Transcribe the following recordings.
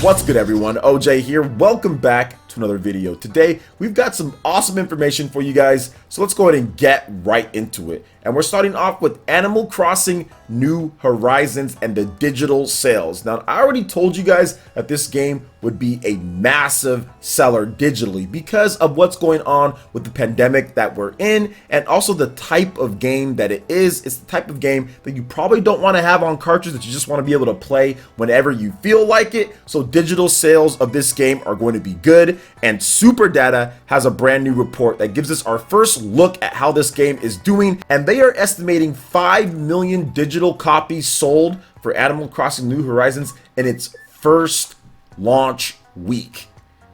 What's good, everyone? OJ here. Welcome back to another video. Today we've got some awesome information for you guys, so let's go ahead and get right into it. And we're starting off with Animal Crossing New Horizons and the digital sales. Now, I already told you guys that this game would be a massive seller digitally because of what's going on with the pandemic that we're in, and also the type of game that it is. It's the type of game that you probably don't want to have on cartridge, that you just want to be able to play whenever you feel like it. So digital sales of this game are going to be good, and Super Data has a brand new report that gives us our first look at how this game is doing, and they are estimating 5 million digital copies sold for Animal Crossing New Horizons in its first launch week.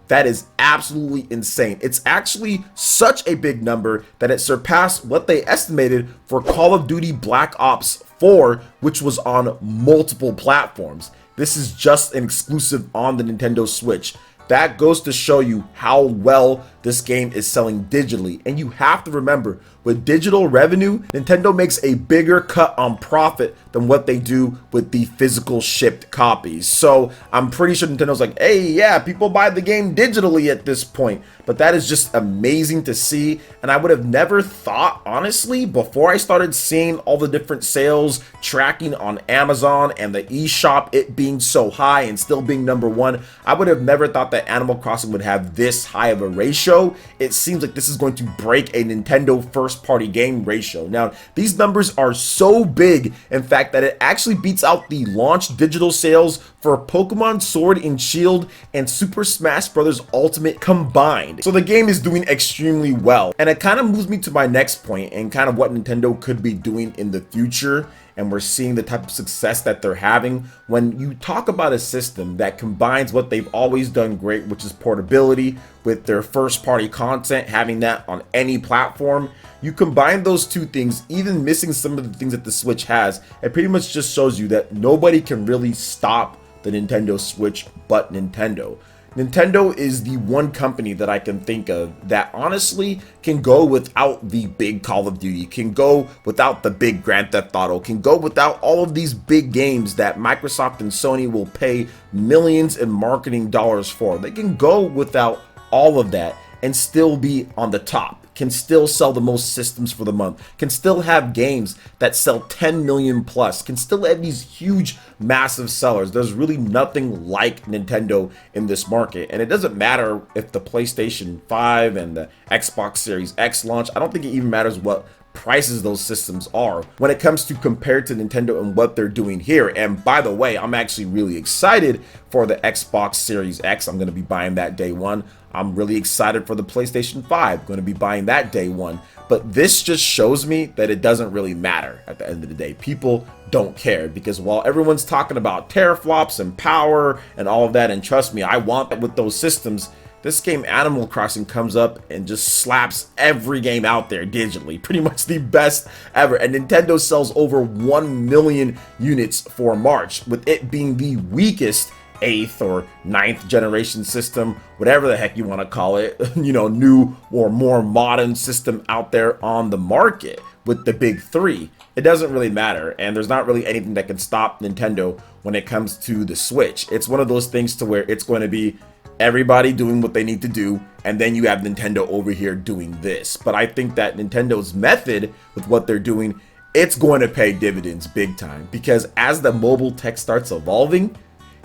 That is absolutely insane. It's actually such a big number that it surpassed what they estimated for Call of Duty Black Ops 4, which was on multiple platforms. This is just an exclusive on the Nintendo Switch. That goes to show you how well this game is selling digitally. And you have to remember, with digital revenue, Nintendo makes a bigger cut on profit than what they do with the physical shipped copies. So I'm pretty sure Nintendo's like, hey, yeah, people buy the game digitally at this point. But that is just amazing to see. And I would have never thought, honestly, before I started seeing all the different sales tracking on Amazon and the eShop, it being so high and still being #1, I would have never thought that Animal Crossing would have this high of a ratio. It seems like this is going to break a Nintendo first-party game ratio. Now, these numbers are so big, in fact, that it actually beats out the launch digital sales for Pokemon Sword and Shield and Super Smash Bros. Ultimate combined. So the game is doing extremely well. And it kind of moves me to my next point and kind of what Nintendo could be doing in the future. And we're seeing the type of success that they're having. When you talk about a system that combines what they've always done great, which is portability, with their first party content, having that on any platform, you combine those two things, even missing some of the things that the Switch has, it pretty much just shows you that nobody can really stop the Nintendo Switch but Nintendo. Nintendo is the one company that I can think of that honestly can go without the big Call of Duty, can go without the big Grand Theft Auto, can go without all of these big games that Microsoft and Sony will pay millions in marketing dollars for. They can go without all of that and still be on the top, can still sell the most systems for the month, can still have games that sell 10 million plus, can still have these huge, massive sellers. There's really nothing like Nintendo in this market. And it doesn't matter if the PlayStation 5 and the Xbox Series X launch. I don't think it even matters what prices those systems are when it comes to compared to Nintendo and what they're doing here. And by the way, I'm actually really excited for the Xbox Series X. I'm going to be buying that day one. I'm really excited for the PlayStation 5. Going to be buying that day one. But this just shows me that it doesn't really matter at the end of the day. People don't care, because while everyone's talking about teraflops and power and all of that, and trust me, I want that with those systems, this game Animal Crossing comes up and just slaps every game out there digitally. Pretty much the best ever. And Nintendo sells over 1 million units for March, with it being the weakest 8th or 9th generation system, whatever the heck you want to call it, you know, new or more modern system out there on the market with the big three. It doesn't really matter, and there's not really anything that can stop Nintendo when it comes to the Switch. It's one of those things to where it's going to be everybody doing what they need to do, and then you have Nintendo over here doing this. But I think that Nintendo's method with what they're doing, it's going to pay dividends big time, because as the mobile tech starts evolving,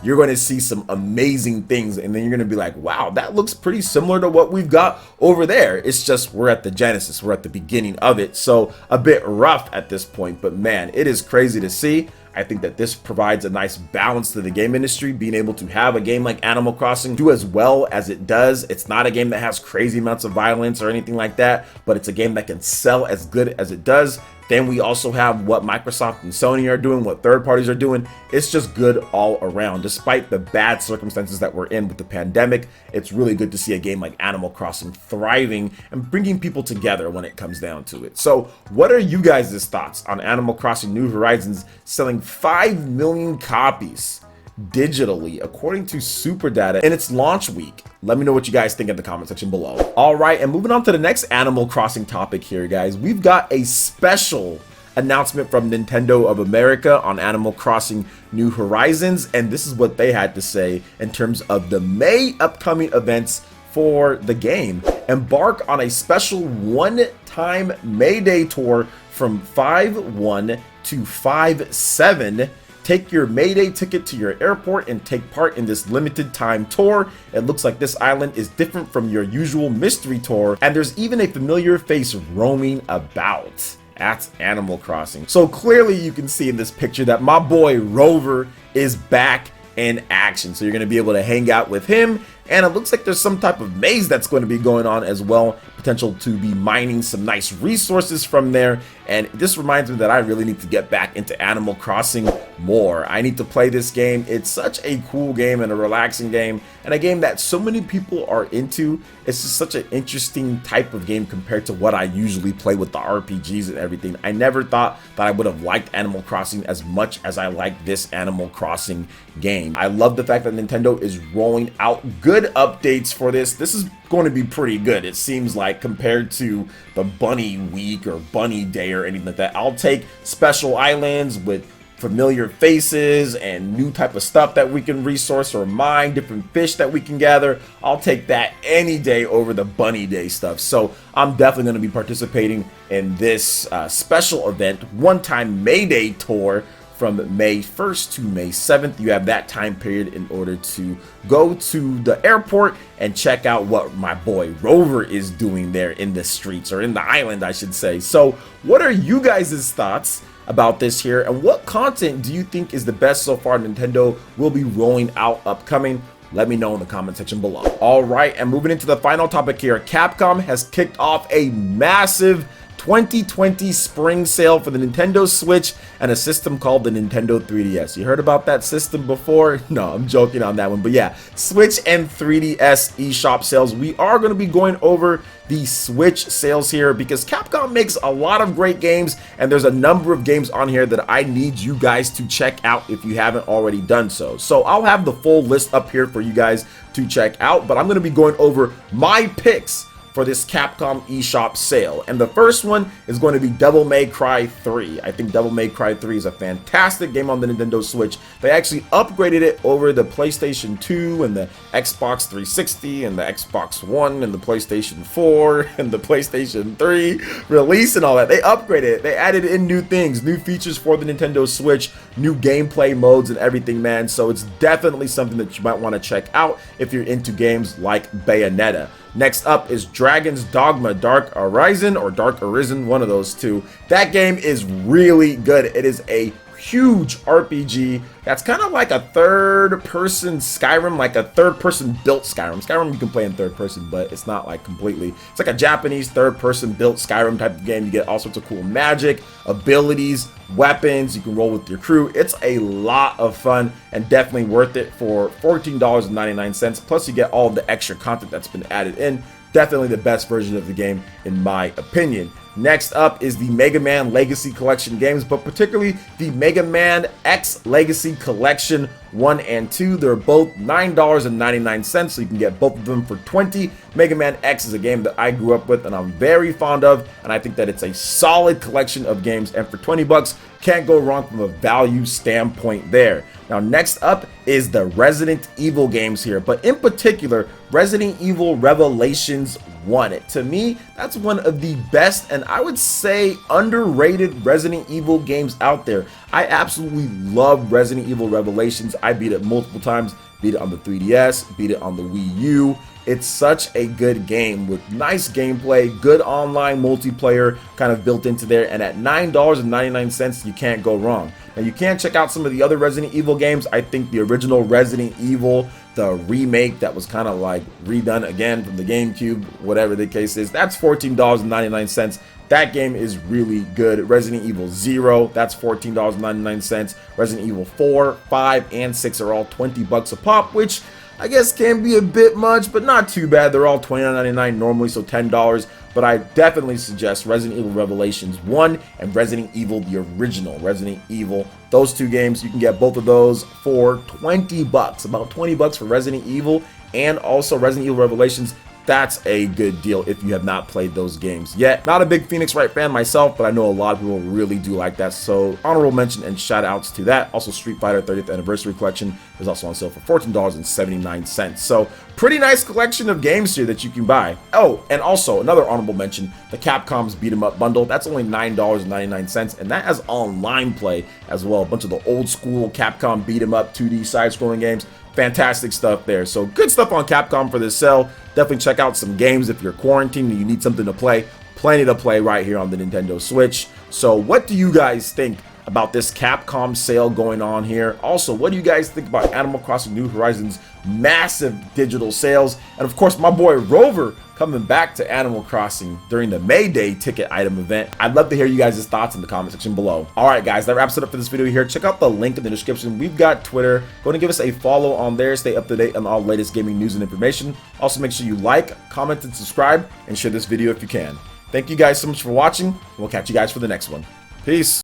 you're going to see some amazing things, and then you're going to be like, wow, that looks pretty similar to what we've got over there. It's just we're at the genesis, we're at the beginning of it, so a bit rough at this point, but man, it is crazy to see. I think that this provides a nice balance to the game industry, being able to have a game like Animal Crossing do as well as it does. It's not a game that has crazy amounts of violence or anything like that, but it's a game that can sell as good as it does. Then we also have what Microsoft and Sony are doing, what third parties are doing. It's just good all around. Despite the bad circumstances that we're in with the pandemic, it's really good to see a game like Animal Crossing thriving and bringing people together when it comes down to it. So what are you guys' thoughts on Animal Crossing New Horizons selling 5 million copies digitally according to Super Data in its launch week? Let me know what you guys think in the comment section below. All right, and moving on to the next Animal Crossing topic here, guys, we've got a special announcement from Nintendo of America on Animal Crossing New Horizons, and this is what they had to say in terms of the May upcoming events for the game. Embark on a special one-time May Day tour from 5/1 to 5/7. Take your May Day ticket to your airport and take part in this limited time tour. It looks like this island is different from your usual mystery tour, and there's even a familiar face roaming about. That's Animal Crossing. So clearly you can see in this picture that my boy Rover is back in action. So you're going to be able to hang out with him, and it looks like there's some type of maze that's going to be going on as well. Potential to be mining some nice resources from there, and this reminds me that I really need to get back into Animal Crossing more. I need to play this game. It's such a cool game and a relaxing game, and a game that so many people are into. It's just such an interesting type of game compared to what I usually play with the RPGs and everything. I never thought that I would have liked Animal Crossing as much as I like this Animal Crossing game. I love the fact that Nintendo is rolling out good updates for this. This is going to be pretty good, it seems like, compared to the Bunny Week or Bunny Day or anything like that. I'll take special islands with familiar faces and new type of stuff that we can resource or mine, different fish that we can gather. I'll take that any day over the Bunny Day stuff. So I'm definitely going to be participating in this special event, one-time May Day tour from May 1st to May 7th. You have that time period in order to go to the airport and check out what my boy Rover is doing there in the streets, or in the island, I should say. So what are you guys' thoughts about this here, and what content do you think is the best so far Nintendo will be rolling out upcoming? Let me know in the comment section below. All right, and moving into the final topic here, Capcom has kicked off a massive 2020 spring sale for the Nintendo Switch and a system called the Nintendo 3DS. You heard about that system before? No, I'm joking on that one. But yeah, Switch and 3DS eShop sales. We are going to be going over the Switch sales here because Capcom makes a lot of great games, and there's a number of games on here that I need you guys to check out if you haven't already done so. So I'll have the full list up here for you guys to check out, but I'm going to be going over my picks for this Capcom eShop sale. And the first one is going to be Devil May Cry 3. I think Devil May Cry 3 is a fantastic game on the Nintendo Switch. They actually upgraded it over the PlayStation 2 and the Xbox 360 and the Xbox One and the PlayStation 4 and the PlayStation 3 release and all that. They upgraded it. They added in new things, new features for the Nintendo Switch, new gameplay modes and everything, man. So it's definitely something that you might want to check out if you're into games like Bayonetta. Next up is Dragon's Dogma Dark Arisen, or Dark Arisen, one of those two. That game is really good. It is a huge RPG that's kind of like a third-person Skyrim, like a third-person built Skyrim. Skyrim you can play in third person, but it's not like completely. It's like a Japanese third-person built Skyrim type of game. You get all sorts of cool magic, abilities, weapons. You can roll with your crew. It's a lot of fun and definitely worth it for $14.99. Plus you get all of the extra content that's been added in. Definitely the best version of the game in my opinion. Next up is the Mega Man Legacy Collection games, but particularly the Mega Man X Legacy Collection 1 and 2. They're both $9.99, so you can get both of them for $20. Mega Man X is a game that I grew up with and I'm very fond of, and I think that it's a solid collection of games, and for 20 bucks, can't go wrong from a value standpoint there. Now next up is the Resident Evil games here, but in particular, Resident Evil Revelations 1. To me, that's one of the best and I would say underrated Resident Evil games out there. I absolutely love Resident Evil Revelations. I beat it multiple times, beat it on the 3DS, beat it on the Wii U. It's such a good game with nice gameplay, good online multiplayer kind of built into there, and at $9.99 you can't go wrong. Now you can check out some of the other Resident Evil games. I think the original Resident Evil, the remake that was kind of like redone again from the GameCube, whatever the case is, that's $14.99. That game is really good. Resident Evil 0, that's $14.99. Resident Evil 4, 5, and 6 are all 20 bucks a pop, which I guess can be a bit much, but not too bad. They're all $29.99 normally, so $10. But I definitely suggest Resident Evil Revelations 1 and Resident Evil, the original Resident Evil. Those two games, you can get both of those for 20 bucks. About 20 bucks for Resident Evil and also Resident Evil Revelations. That's a good deal if you have not played those games yet. Not a big Phoenix Wright fan myself, but I know a lot of people really do like that. So honorable mention and shout outs to that. Also, Street Fighter 30th Anniversary Collection is also on sale for $14.79. So pretty nice collection of games here that you can buy. Oh, and also another honorable mention, the Capcom's Beat 'em Up bundle. That's only $9.99, and that has online play as well. A bunch of the old school Capcom Beat 'em Up 2D side-scrolling games. Fantastic stuff there. So good stuff on Capcom for this sale. Definitely check out some games if you're quarantined and you need something to play. Plenty to play right here on the Nintendo Switch. So what do you guys think about this Capcom sale going on here? Also, what do you guys think about Animal Crossing New Horizons' massive digital sales? And of course, my boy Rover coming back to Animal Crossing during the May Day ticket item event. I'd love to hear you guys' thoughts in the comment section below. Alright guys, that wraps it up for this video here. Check out the link in the description. We've got Twitter. Go ahead and give us a follow on there. Stay up to date on all the latest gaming news and information. Also make sure you like, comment, and subscribe, and share this video if you can. Thank you guys so much for watching. We'll catch you guys for the next one. Peace.